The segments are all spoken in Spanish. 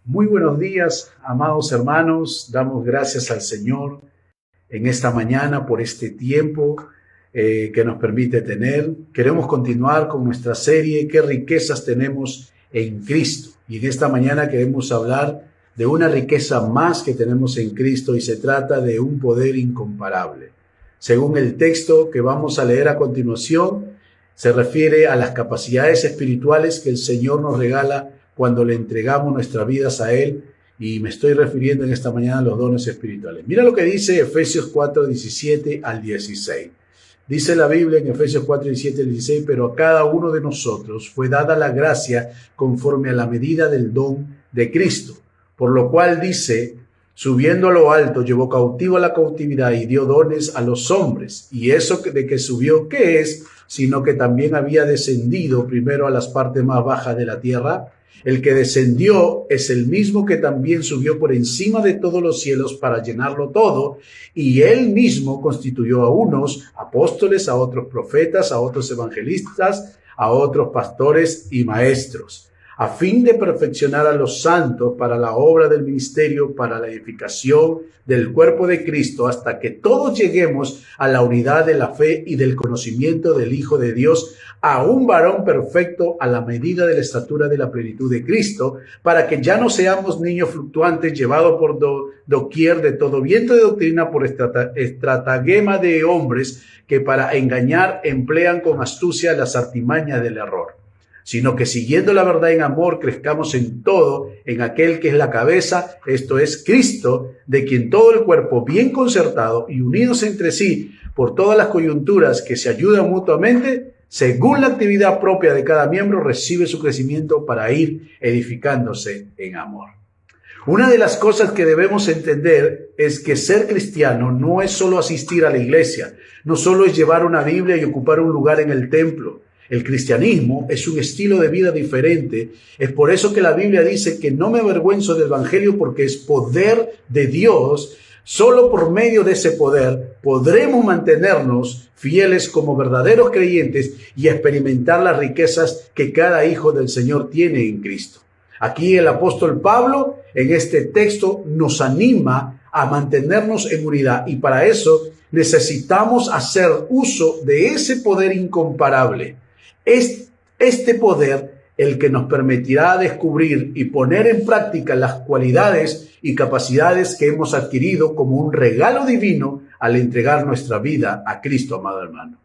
Muy buenos días, amados hermanos. Damos gracias al Señor en esta mañana por este tiempo que nos permite tener. Queremos continuar con nuestra serie ¿Qué riquezas tenemos en Cristo? Y en esta mañana queremos hablar de una riqueza más que tenemos en Cristo y se trata de un poder incomparable. Según el texto que vamos a leer a continuación, se refiere a las capacidades espirituales que el Señor nos regala cuando le entregamos nuestras vidas a Él, y me estoy refiriendo en esta mañana a los dones espirituales. Mira lo que dice Efesios 4, 17 al 16. Dice la Biblia en Efesios 4, 17 al 16, pero a cada uno de nosotros fue dada la gracia conforme a la medida del don de Cristo, por lo cual dice, subiendo a lo alto, llevó cautivo a la cautividad y dio dones a los hombres. Y eso de que subió, ¿qué es? Sino que también había descendido primero a las partes más bajas de la tierra. El que descendió es el mismo que también subió por encima de todos los cielos para llenarlo todo, y él mismo constituyó a unos apóstoles, a otros profetas, a otros evangelistas, a otros pastores y maestros, a fin de perfeccionar a los santos para la obra del ministerio, para la edificación del cuerpo de Cristo, hasta que todos lleguemos a la unidad de la fe y del conocimiento del Hijo de Dios, a un varón perfecto a la medida de la estatura de la plenitud de Cristo, para que ya no seamos niños fluctuantes llevados por doquier de todo viento de doctrina por estratagema de hombres que para engañar emplean con astucia las artimañas del error, sino que siguiendo la verdad en amor crezcamos en todo en aquel que es la cabeza, esto es Cristo, de quien todo el cuerpo bien concertado y unidos entre sí por todas las coyunturas que se ayudan mutuamente, según la actividad propia de cada miembro, recibe su crecimiento para ir edificándose en amor. Una de las cosas que debemos entender es que ser cristiano no es solo asistir a la iglesia, no solo es llevar una Biblia y ocupar un lugar en el templo. El cristianismo es un estilo de vida diferente. Es por eso que la Biblia dice que no me avergüenzo del evangelio porque es poder de Dios. Solo por medio de ese poder podremos mantenernos fieles como verdaderos creyentes y experimentar las riquezas que cada hijo del Señor tiene en Cristo. Aquí el apóstol Pablo en este texto nos anima a mantenernos en unidad, y para eso necesitamos hacer uso de ese poder incomparable. Es este poder el que nos permitirá descubrir y poner en práctica las cualidades y capacidades que hemos adquirido como un regalo divino al entregar nuestra vida a Cristo, amado hermano.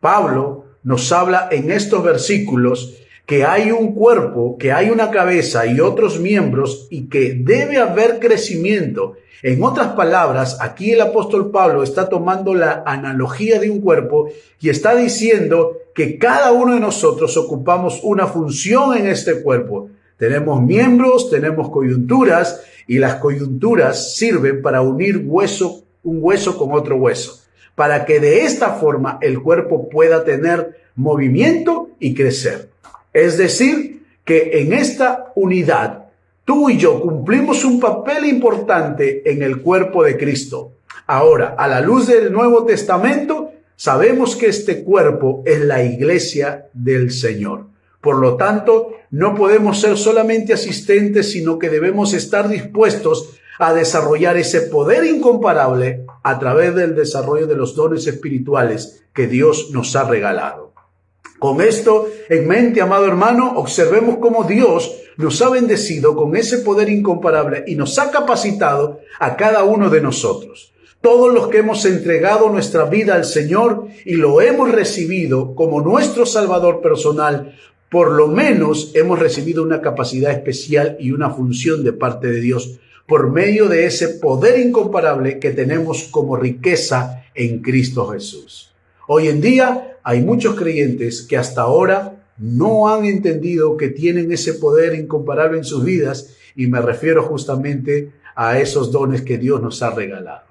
Pablo nos habla en estos versículos que hay un cuerpo, que hay una cabeza y otros miembros y que debe haber crecimiento. En otras palabras, aquí el apóstol Pablo está tomando la analogía de un cuerpo y está diciendo que cada uno de nosotros ocupamos una función en este cuerpo. Tenemos miembros, tenemos coyunturas, y las coyunturas sirven para unir un hueso con otro hueso, para que de esta forma el cuerpo pueda tener movimiento y crecer. Es decir, que en esta unidad, tú y yo cumplimos un papel importante en el cuerpo de Cristo. Ahora, a la luz del Nuevo Testamento, sabemos que este cuerpo es la iglesia del Señor. Por lo tanto, no podemos ser solamente asistentes, sino que debemos estar dispuestos a desarrollar ese poder incomparable a través del desarrollo de los dones espirituales que Dios nos ha regalado. Con esto en mente, amado hermano, observemos cómo Dios nos ha bendecido con ese poder incomparable y nos ha capacitado a cada uno de nosotros. Todos los que hemos entregado nuestra vida al Señor y lo hemos recibido como nuestro Salvador personal, por lo menos hemos recibido una capacidad especial y una función de parte de Dios por medio de ese poder incomparable que tenemos como riqueza en Cristo Jesús. Hoy en día hay muchos creyentes que hasta ahora no han entendido que tienen ese poder incomparable en sus vidas, y me refiero justamente a esos dones que Dios nos ha regalado.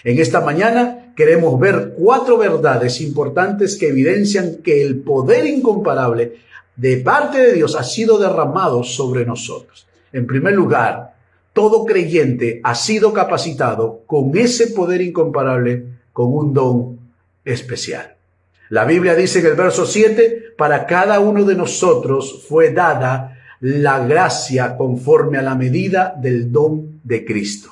En esta mañana queremos ver 4 verdades importantes que evidencian que el poder incomparable de parte de Dios ha sido derramado sobre nosotros. En primer lugar, todo creyente ha sido capacitado con ese poder incomparable, con un don especial. La Biblia dice en el verso 7, para cada uno de nosotros fue dada la gracia conforme a la medida del don de Cristo.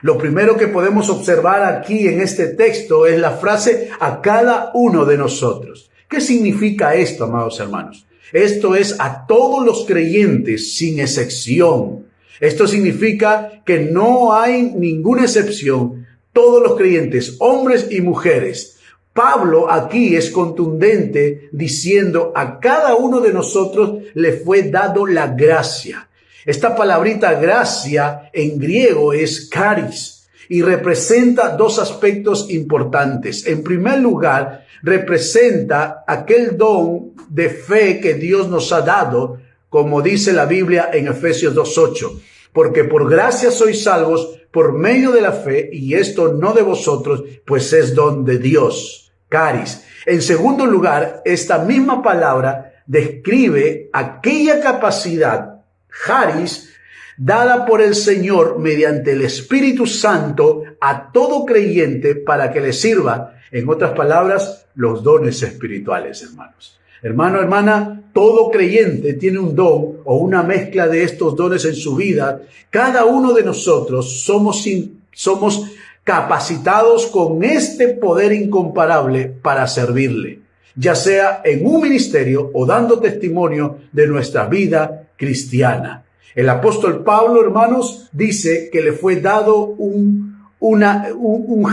Lo primero que podemos observar aquí en este texto es la frase a cada uno de nosotros. ¿Qué significa esto, amados hermanos? Esto es a todos los creyentes sin excepción. Esto significa que no hay ninguna excepción. Todos los creyentes, hombres y mujeres. Pablo aquí es contundente diciendo a cada uno de nosotros le fue dado la gracia. Esta palabrita gracia en griego es charis y representa dos aspectos importantes. En primer lugar, representa aquel don de fe que Dios nos ha dado, como dice la Biblia en Efesios 2:8. Porque por gracia sois salvos por medio de la fe, y esto no de vosotros, pues es don de Dios. Charis. En segundo lugar, esta misma palabra describe aquella capacidad charis, dada por el Señor mediante el Espíritu Santo a todo creyente para que le sirva, en otras palabras, los dones espirituales, hermanos. Hermano, hermana, todo creyente tiene un don o una mezcla de estos dones en su vida. Cada uno de nosotros somos capacitados con este poder incomparable para servirle, ya sea en un ministerio o dando testimonio de nuestra vida cristiana. El apóstol Pablo, hermanos, dice que le fue dado un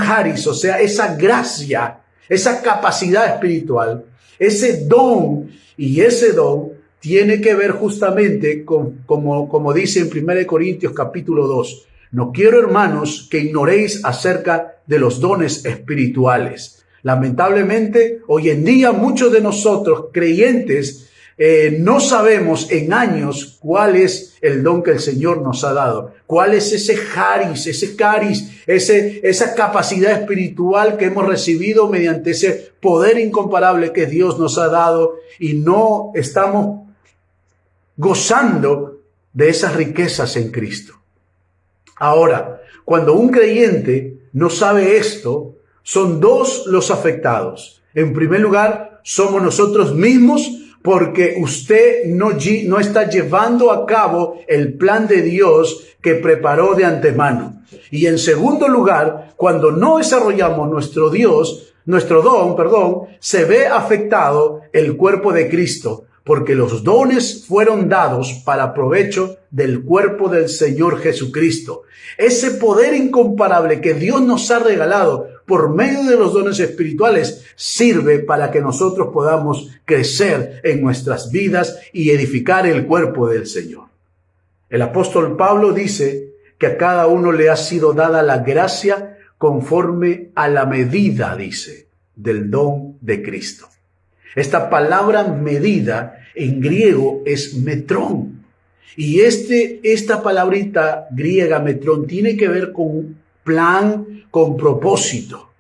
charis, o sea, esa gracia, esa capacidad espiritual, ese don, y ese don tiene que ver justamente con, como dice en 1 Corintios capítulo 2, no quiero, hermanos, que ignoréis acerca de los dones espirituales. Lamentablemente, hoy en día muchos de nosotros, creyentes, no sabemos en años cuál es el don que el Señor nos ha dado. Cuál es ese charis, esa capacidad espiritual que hemos recibido mediante ese poder incomparable que Dios nos ha dado, y no estamos gozando de esas riquezas en Cristo. Ahora, cuando un creyente no sabe esto, son dos los afectados. En primer lugar, somos nosotros mismos, porque usted no está llevando a cabo el plan de Dios que preparó de antemano. Y en segundo lugar, cuando no desarrollamos nuestro don, se ve afectado el cuerpo de Cristo, porque los dones fueron dados para provecho del cuerpo del Señor Jesucristo. Ese poder incomparable que Dios nos ha regalado por medio de los dones espirituales sirve para que nosotros podamos crecer en nuestras vidas y edificar el cuerpo del Señor. El apóstol Pablo dice que a cada uno le ha sido dada la gracia conforme a la medida, dice, del don de Cristo. Esta palabra medida en griego es metrón. Y esta palabrita griega metrón tiene que ver con plan, con propósito.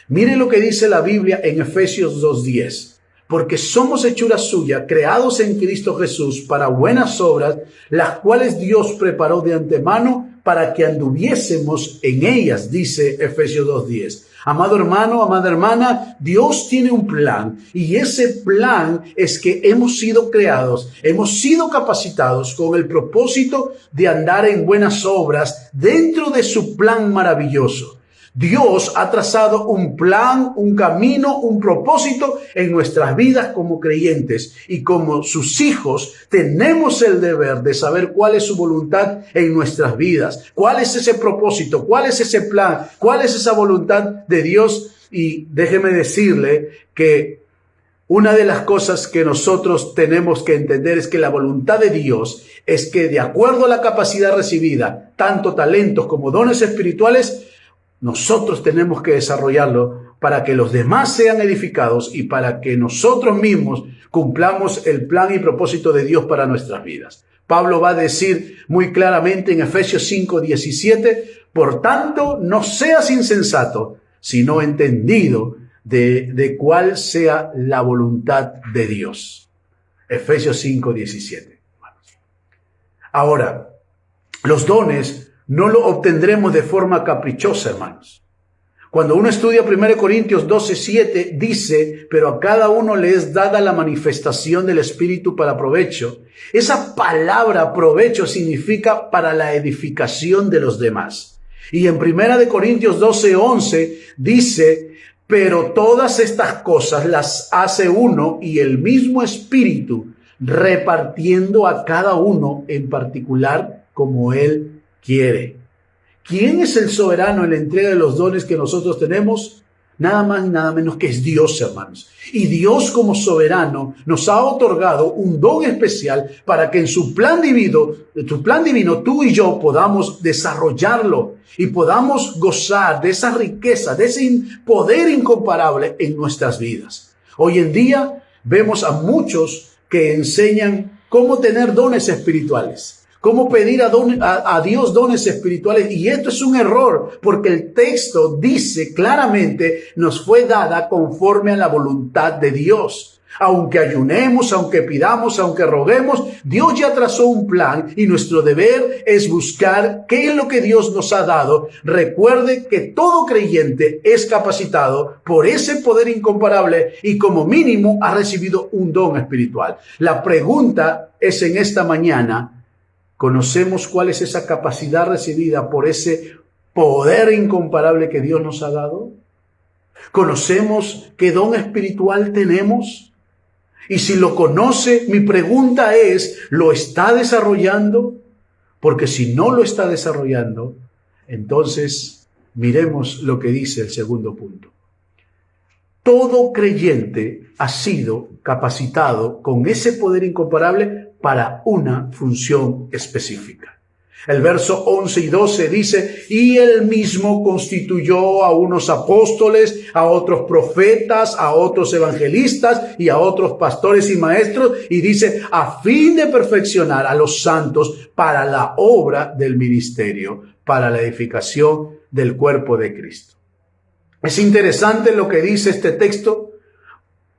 Mire lo que dice la Biblia en Efesios 2:10. Porque somos hechura suya, creados en Cristo Jesús para buenas obras, las cuales Dios preparó de antemano para que anduviésemos en ellas, dice Efesios 2:10. Amado hermano, amada hermana, Dios tiene un plan, y ese plan es que hemos sido creados, hemos sido capacitados con el propósito de andar en buenas obras dentro de su plan maravilloso. Dios ha trazado un plan, un camino, un propósito en nuestras vidas como creyentes, y como sus hijos tenemos el deber de saber cuál es su voluntad en nuestras vidas, cuál es ese propósito, cuál es ese plan, cuál es esa voluntad de Dios. Y déjeme decirle que una de las cosas que nosotros tenemos que entender es que la voluntad de Dios es que, de acuerdo a la capacidad recibida, tanto talentos como dones espirituales, nosotros tenemos que desarrollarlo para que los demás sean edificados y para que nosotros mismos cumplamos el plan y propósito de Dios para nuestras vidas. Pablo va a decir muy claramente en Efesios 5:17, por tanto, no seas insensato, sino entendido de cuál sea la voluntad de Dios. Efesios 5:17. Ahora, los dones no lo obtendremos de forma caprichosa, hermanos. Cuando uno estudia 1 Corintios 12:7, dice, pero a cada uno le es dada la manifestación del Espíritu para provecho. Esa palabra provecho significa para la edificación de los demás. Y en 1 Corintios 12:11 dice, pero todas estas cosas las hace uno y el mismo Espíritu, repartiendo a cada uno en particular como Él quiere. ¿Quién es el soberano en la entrega de los dones que nosotros tenemos? Nada más y nada menos que es Dios, hermanos. Y Dios como soberano nos ha otorgado un don especial para que en su plan divino, tú y yo podamos desarrollarlo y podamos gozar de esa riqueza, de ese poder incomparable en nuestras vidas. Hoy en día vemos a muchos que enseñan cómo tener dones espirituales. Cómo pedir a Dios dones espirituales. Y esto es un error, porque el texto dice claramente, nos fue dada conforme a la voluntad de Dios. Aunque ayunemos, aunque pidamos, aunque roguemos, Dios ya trazó un plan y nuestro deber es buscar qué es lo que Dios nos ha dado. Recuerde que todo creyente es capacitado por ese poder incomparable y como mínimo ha recibido un don espiritual. La pregunta es en esta mañana, ¿conocemos cuál es esa capacidad recibida por ese poder incomparable que Dios nos ha dado? ¿Conocemos qué don espiritual tenemos? Y si lo conoce, mi pregunta es, ¿lo está desarrollando? Porque si no lo está desarrollando, entonces miremos lo que dice el segundo punto. Todo creyente ha sido capacitado con ese poder incomparable para una función específica. El verso 11 y 12 dice, y él mismo constituyó a unos apóstoles, a otros profetas, a otros evangelistas y a otros pastores y maestros, y dice, a fin de perfeccionar a los santos para la obra del ministerio, para la edificación del cuerpo de Cristo. Es interesante lo que dice este texto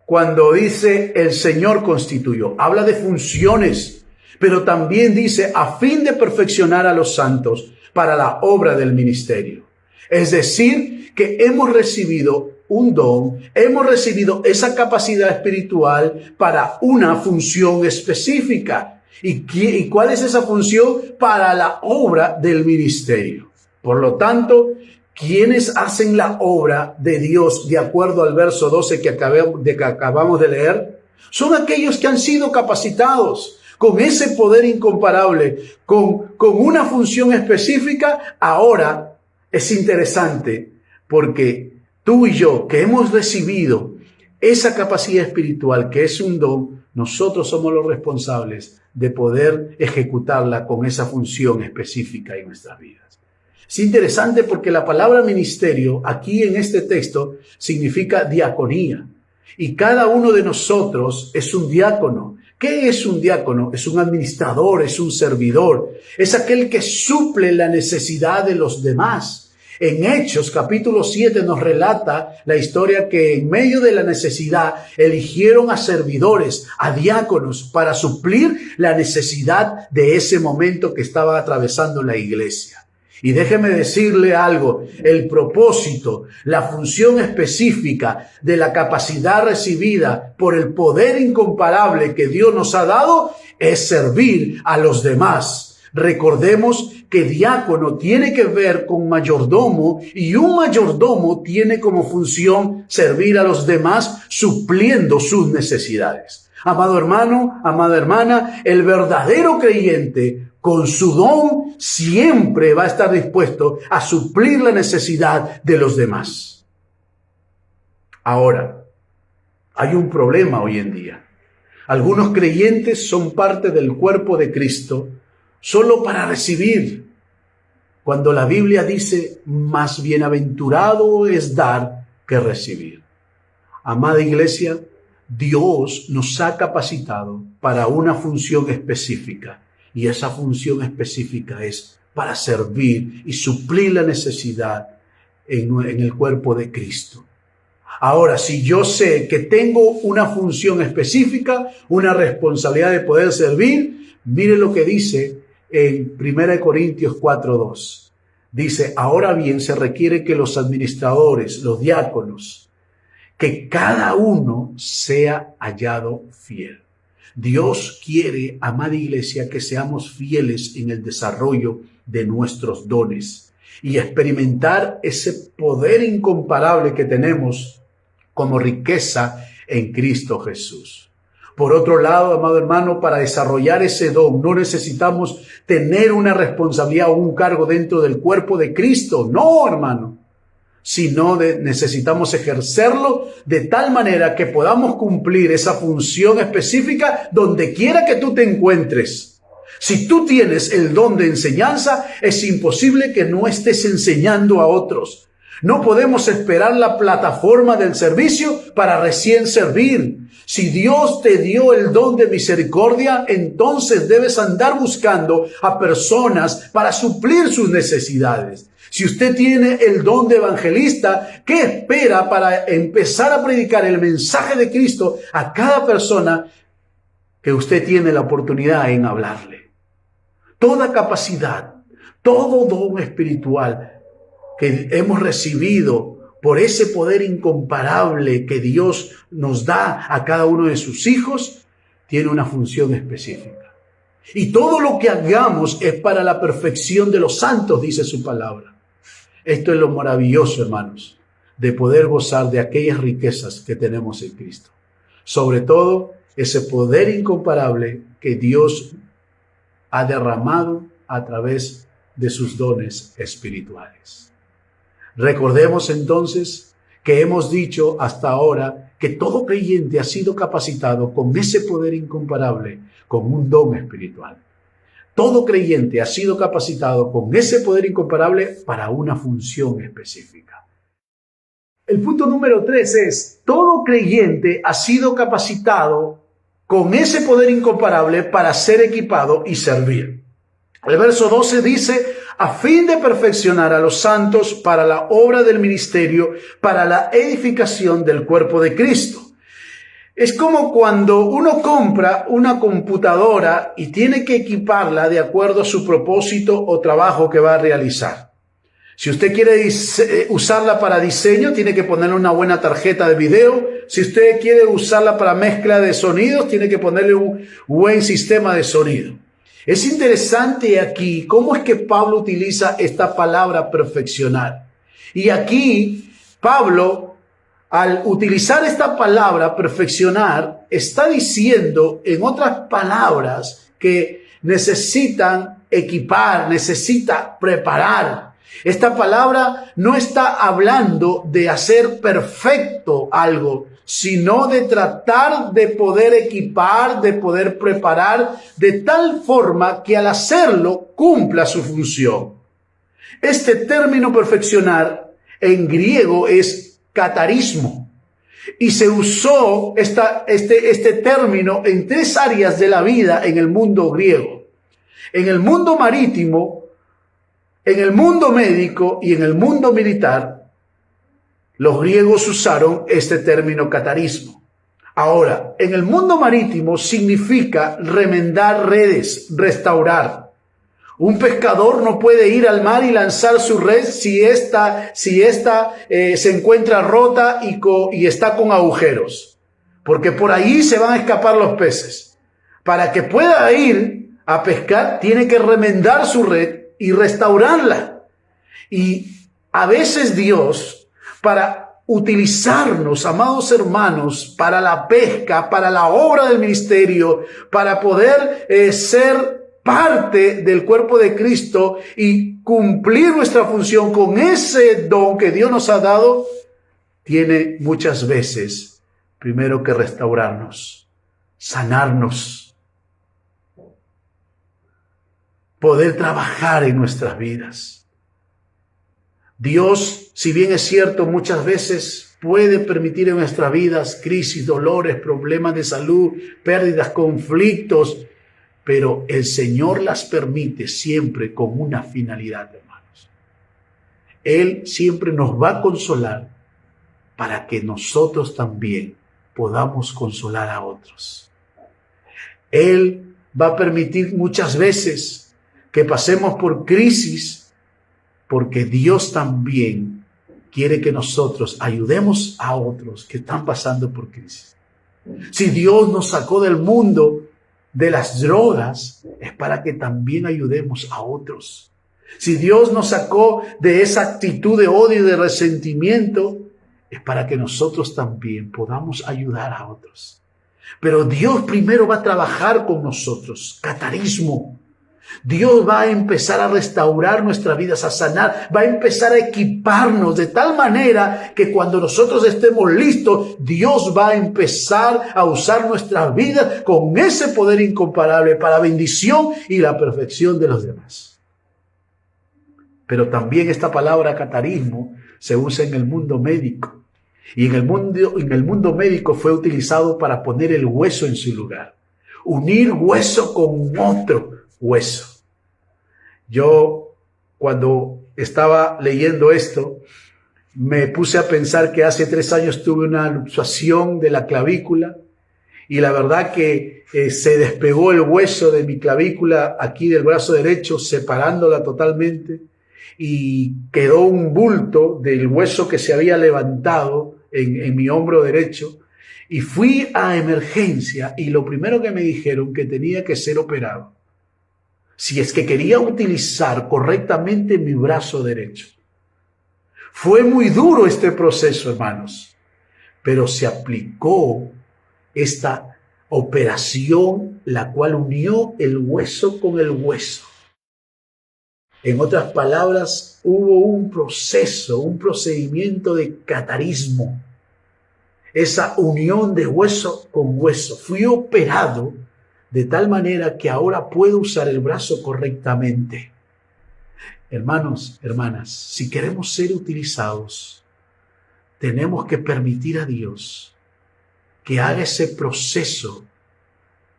cuando dice el Señor constituyó. Habla de funciones, pero también dice a fin de perfeccionar a los santos para la obra del ministerio. Es decir, que hemos recibido un don, hemos recibido esa capacidad espiritual para una función específica. ¿Y cuál es esa función? Para la obra del ministerio. Por lo tanto, ¿quiénes hacen la obra de Dios de acuerdo al verso 12 que acabamos de leer? Son aquellos que han sido capacitados con ese poder incomparable, con una función específica. Ahora es interesante porque tú y yo que hemos recibido esa capacidad espiritual que es un don, nosotros somos los responsables de poder ejecutarla con esa función específica en nuestras vidas. Es interesante porque la palabra ministerio aquí en este texto significa diaconía. Y cada uno de nosotros es un diácono. ¿Qué es un diácono? Es un administrador, es un servidor. Es aquel que suple la necesidad de los demás. En Hechos capítulo 7 nos relata la historia que en medio de la necesidad eligieron a servidores, a diáconos, para suplir la necesidad de ese momento que estaba atravesando la iglesia. Y déjeme decirle algo, el propósito, la función específica de la capacidad recibida por el poder incomparable que Dios nos ha dado es servir a los demás. Recordemos que diácono tiene que ver con mayordomo y un mayordomo tiene como función servir a los demás supliendo sus necesidades. Amado hermano, amada hermana, el verdadero creyente con su don siempre va a estar dispuesto a suplir la necesidad de los demás. Ahora, hay un problema hoy en día. Algunos creyentes son parte del cuerpo de Cristo solo para recibir, cuando la Biblia dice, más bienaventurado es dar que recibir. Amada iglesia, Dios nos ha capacitado para una función específica. Y esa función específica es para servir y suplir la necesidad en el cuerpo de Cristo. Ahora, si yo sé que tengo una función específica, una responsabilidad de poder servir, mire lo que dice en 1 Corintios 4:2. Dice, ahora bien, se requiere que los administradores, los diáconos, que cada uno sea hallado fiel. Dios quiere, amada iglesia, que seamos fieles en el desarrollo de nuestros dones y experimentar ese poder incomparable que tenemos como riqueza en Cristo Jesús. Por otro lado, amado hermano, para desarrollar ese don no necesitamos tener una responsabilidad o un cargo dentro del cuerpo de Cristo. No, hermano. Sino necesitamos ejercerlo de tal manera que podamos cumplir esa función específica donde quiera que tú te encuentres. Si tú tienes el don de enseñanza, es imposible que no estés enseñando a otros. No podemos esperar la plataforma del servicio para recién servir. Si Dios te dio el don de misericordia, entonces debes andar buscando a personas para suplir sus necesidades. Si usted tiene el don de evangelista, ¿qué espera para empezar a predicar el mensaje de Cristo a cada persona que usted tiene la oportunidad en hablarle? Toda capacidad, todo don espiritual que hemos recibido por ese poder incomparable que Dios nos da a cada uno de sus hijos, tiene una función específica. Y todo lo que hagamos es para la perfección de los santos, dice su palabra. Esto es lo maravilloso, hermanos, de poder gozar de aquellas riquezas que tenemos en Cristo. Sobre todo, ese poder incomparable que Dios ha derramado a través de sus dones espirituales. Recordemos entonces que hemos dicho hasta ahora que todo creyente ha sido capacitado con ese poder incomparable, con un don espiritual. Todo creyente ha sido capacitado con ese poder incomparable para una función específica. El punto número 3 es, todo creyente ha sido capacitado con ese poder incomparable para ser equipado y servir. El verso 12 dice, a fin de perfeccionar a los santos para la obra del ministerio, para la edificación del cuerpo de Cristo. Es como cuando uno compra una computadora y tiene que equiparla de acuerdo a su propósito o trabajo que va a realizar. Si usted quiere usarla para diseño, tiene que ponerle una buena tarjeta de video. Si usted quiere usarla para mezcla de sonidos, tiene que ponerle un buen sistema de sonido. Es interesante aquí cómo es que Pablo utiliza esta palabra perfeccionar. Y aquí Pablo, al utilizar esta palabra perfeccionar, está diciendo en otras palabras que necesitan equipar, necesita preparar. Esta palabra no está hablando de hacer perfecto algo, sino de tratar de poder equipar, de poder preparar de tal forma que al hacerlo cumpla su función. Este término perfeccionar en griego es catarismo. Y se usó este término en 3 áreas de la vida en el mundo griego. En el mundo marítimo, en el mundo médico y en el mundo militar, los griegos usaron este término catarismo. Ahora, en el mundo marítimo significa remendar redes, restaurar. Un pescador no puede ir al mar y lanzar su red si esta se encuentra rota y está con agujeros, porque por ahí se van a escapar los peces. Para que pueda ir a pescar, tiene que remendar su red y restaurarla. Y a veces Dios, para utilizarnos, amados hermanos, para la pesca, para la obra del ministerio, para poder ser parte del cuerpo de Cristo y cumplir nuestra función con ese don que Dios nos ha dado, tiene muchas veces primero que restaurarnos, sanarnos, poder trabajar en nuestras vidas. Dios, si bien es cierto, muchas veces puede permitir en nuestras vidas crisis, dolores, problemas de salud, pérdidas, conflictos, pero el Señor las permite siempre con una finalidad, hermanos. Él siempre nos va a consolar para que nosotros también podamos consolar a otros. Él va a permitir muchas veces que pasemos por crisis, porque Dios también quiere que nosotros ayudemos a otros que están pasando por crisis. Si Dios nos sacó del mundo de las drogas, es para que también ayudemos a otros. Si Dios nos sacó de esa actitud de odio y de resentimiento, es para que nosotros también podamos ayudar a otros. Pero Dios primero va a trabajar con nosotros, catarismo. Dios va a empezar a restaurar nuestras vidas, a sanar, va a empezar a equiparnos de tal manera que cuando nosotros estemos listos, Dios va a empezar a usar nuestras vidas con ese poder incomparable para bendición y la perfección de los demás. Pero también esta palabra catarismo se usa en el mundo médico. Y en el mundo médico fue utilizado para poner el hueso en su lugar. Unir hueso con otro hueso. Yo, cuando estaba leyendo esto, me puse a pensar que hace 3 años tuve una luxación de la clavícula y la verdad que se despegó el hueso de mi clavícula aquí del brazo derecho, separándola totalmente, y quedó un bulto del hueso que se había levantado en mi hombro derecho. Y fui a emergencia y lo primero que me dijeron que tenía que ser operado si es que quería utilizar correctamente mi brazo derecho. Fue muy duro este proceso, hermanos, pero se aplicó esta operación, la cual unió el hueso con el hueso. En otras palabras, hubo un proceso, un procedimiento de catarismo. Esa unión de hueso con hueso. Fui operado de tal manera que ahora puedo usar el brazo correctamente. Hermanos, hermanas, si queremos ser utilizados, tenemos que permitir a Dios que haga ese proceso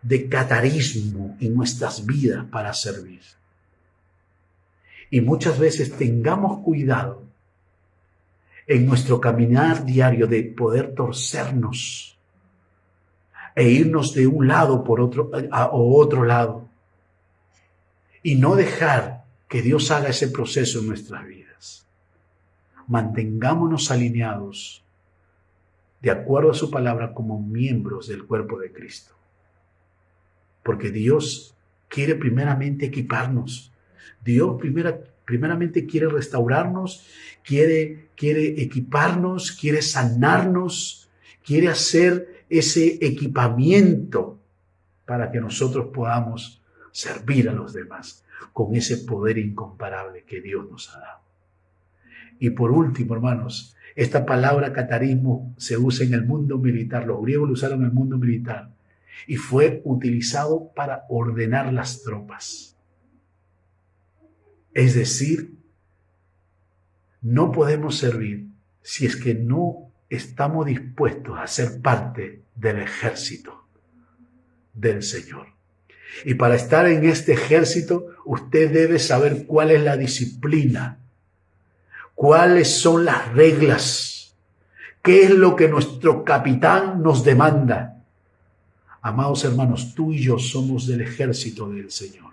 de catarismo en nuestras vidas para servir. Y muchas veces tengamos cuidado en nuestro caminar diario de poder torcernos e irnos de un lado por otro a otro lado y no dejar que Dios haga ese proceso en nuestras vidas. Mantengámonos alineados de acuerdo a su palabra como miembros del cuerpo de Cristo, porque Dios quiere primeramente equiparnos. Dios primeramente quiere restaurarnos, quiere equiparnos, quiere sanarnos, quiere hacer ese equipamiento para que nosotros podamos servir a los demás con ese poder incomparable que Dios nos ha dado. Y por último, hermanos, esta palabra catarismo se usa en el mundo militar. Los griegos lo usaron en el mundo militar y fue utilizado para ordenar las tropas. Es decir, no podemos servir si es que no estamos dispuestos a ser parte del ejército del Señor. Y para estar en este ejército, usted debe saber cuál es la disciplina, cuáles son las reglas, qué es lo que nuestro capitán nos demanda. Amados hermanos, tú y yo somos del ejército del Señor.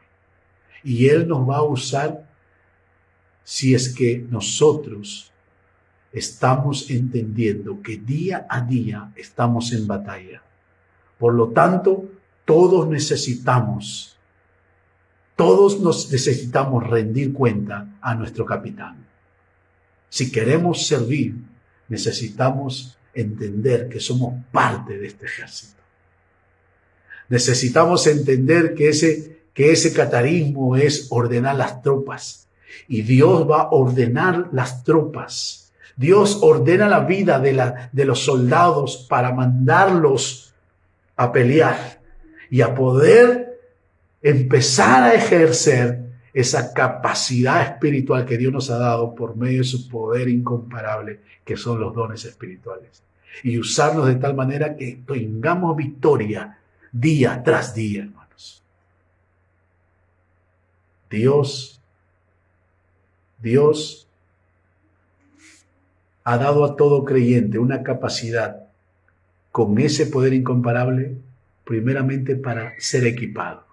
Y Él nos va a usar si es que nosotros estamos entendiendo que día a día estamos en batalla. Por lo tanto, todos nos necesitamos rendir cuenta a nuestro capitán. Si queremos servir, necesitamos entender que somos parte de este ejército. Necesitamos entender que ese catarismo es ordenar las tropas. Y Dios va a ordenar las tropas. Dios ordena la vida de los soldados para mandarlos a pelear y a poder empezar a ejercer esa capacidad espiritual que Dios nos ha dado por medio de su poder incomparable, que son los dones espirituales. Y usarlos de tal manera que tengamos victoria día tras día, hermanos. Dios ha dado a todo creyente una capacidad con ese poder incomparable, primeramente para ser equipado.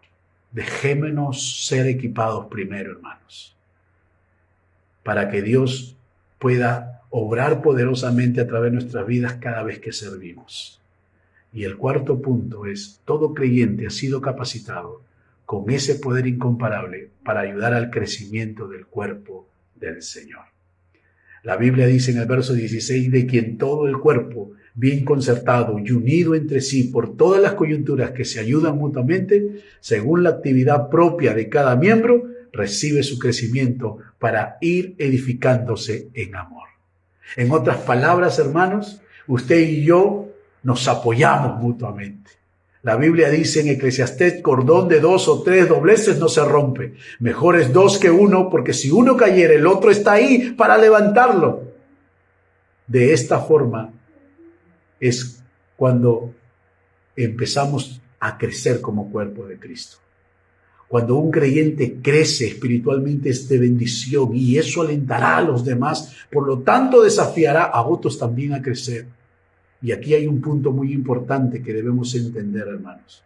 Dejémonos ser equipados primero, hermanos. para que Dios pueda obrar poderosamente a través de nuestras vidas cada vez que servimos. Y el cuarto punto es, todo creyente ha sido capacitado con ese poder incomparable para ayudar al crecimiento del cuerpo del Señor. La Biblia dice en el verso 16, de quien todo el cuerpo, bien concertado y unido entre sí por todas las coyunturas que se ayudan mutuamente, según la actividad propia de cada miembro, recibe su crecimiento para ir edificándose en amor. En otras palabras, hermanos, usted y yo nos apoyamos mutuamente. La Biblia dice en Eclesiastés, cordón de 2 o 3 dobleces no se rompe. Mejor es 2 que 1, porque si uno cayera, el otro está ahí para levantarlo. De esta forma es cuando empezamos a crecer como cuerpo de Cristo. Cuando un creyente crece espiritualmente es de bendición y eso alentará a los demás. Por lo tanto, desafiará a otros también a crecer. Y aquí hay un punto muy importante que debemos entender, hermanos.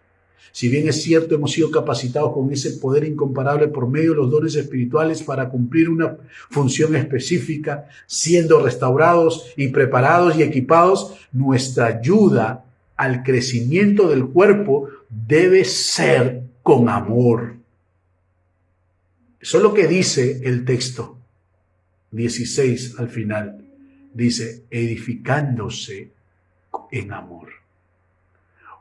Si bien es cierto, hemos sido capacitados con ese poder incomparable por medio de los dones espirituales para cumplir una función específica, siendo restaurados y preparados y equipados, nuestra ayuda al crecimiento del cuerpo debe ser con amor. Eso es lo que dice el texto 16 al final. Dice, edificándose en amor.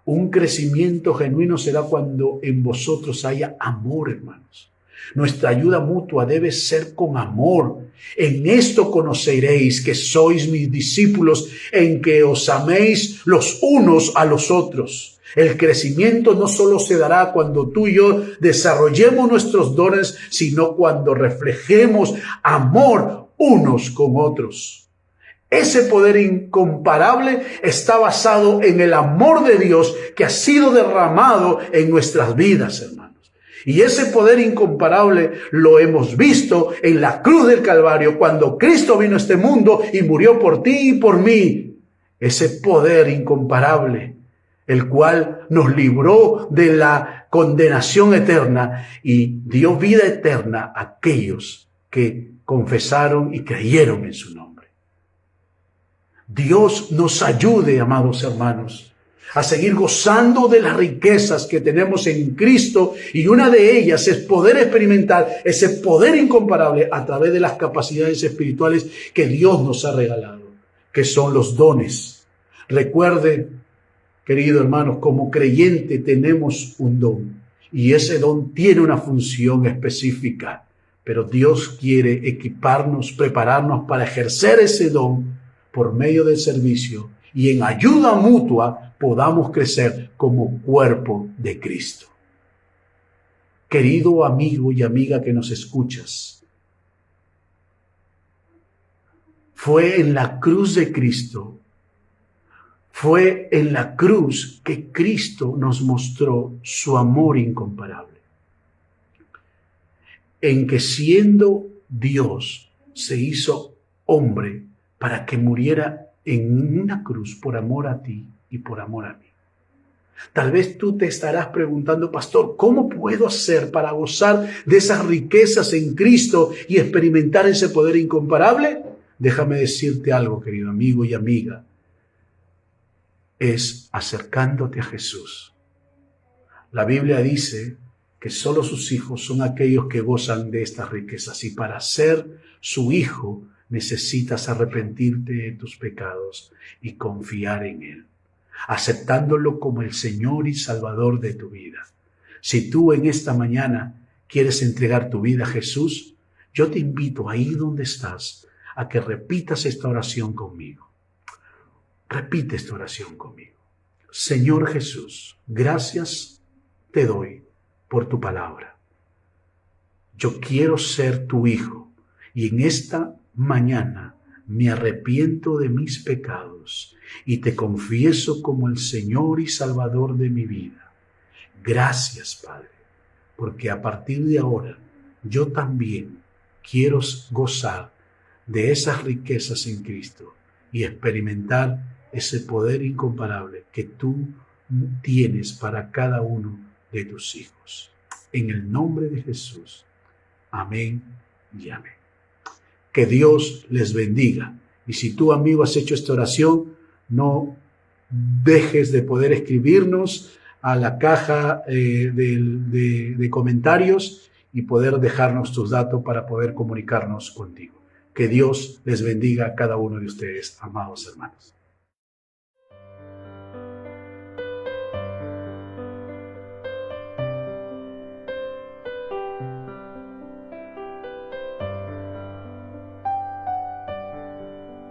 Un crecimiento genuino será cuando en vosotros haya amor, hermanos. Nuestra ayuda mutua debe ser con amor. En esto conoceréis que sois mis discípulos, en que os améis los unos a los otros. El crecimiento no solo se dará cuando tú y yo desarrollemos nuestros dones, sino cuando reflejemos amor unos con otros. Ese poder incomparable está basado en el amor de Dios que ha sido derramado en nuestras vidas, hermanos. Y ese poder incomparable lo hemos visto en la cruz del Calvario, cuando Cristo vino a este mundo y murió por ti y por mí. Ese poder incomparable, el cual nos libró de la condenación eterna y dio vida eterna a aquellos que confesaron y creyeron en su nombre. Dios nos ayude, amados hermanos, a seguir gozando de las riquezas que tenemos en Cristo, y una de ellas es poder experimentar ese poder incomparable a través de las capacidades espirituales que Dios nos ha regalado, que son los dones. Recuerde, querido hermano, como creyente tenemos un don y ese don tiene una función específica, pero Dios quiere equiparnos, prepararnos para ejercer ese don por medio del servicio, y en ayuda mutua podamos crecer como cuerpo de Cristo. Querido amigo y amiga que nos escuchas, fue en la cruz de Cristo, fue en la cruz que Cristo nos mostró su amor incomparable, en que siendo Dios se hizo hombre para que muriera en una cruz por amor a ti y por amor a mí. Tal vez tú te estarás preguntando, pastor, ¿cómo puedo hacer para gozar de esas riquezas en Cristo y experimentar ese poder incomparable? Déjame decirte algo, querido amigo y amiga. Es acercándote a Jesús. La Biblia dice que solo sus hijos son aquellos que gozan de estas riquezas, y para ser su hijo necesitas arrepentirte de tus pecados y confiar en Él, aceptándolo como el Señor y Salvador de tu vida. Si tú en esta mañana quieres entregar tu vida a Jesús, yo te invito ahí donde estás a que repitas esta oración conmigo. Repite esta oración conmigo. Señor Jesús, gracias te doy por tu palabra. Yo quiero ser tu hijo y en esta mañana me arrepiento de mis pecados y te confieso como el Señor y Salvador de mi vida. Gracias, Padre, porque a partir de ahora yo también quiero gozar de esas riquezas en Cristo y experimentar ese poder incomparable que tú tienes para cada uno de tus hijos. En el nombre de Jesús. Amén y amén. Que Dios les bendiga. Y si tú, amigo, has hecho esta oración, no dejes de poder escribirnos a la caja de comentarios y poder dejarnos tus datos para poder comunicarnos contigo. Que Dios les bendiga a cada uno de ustedes, amados hermanos.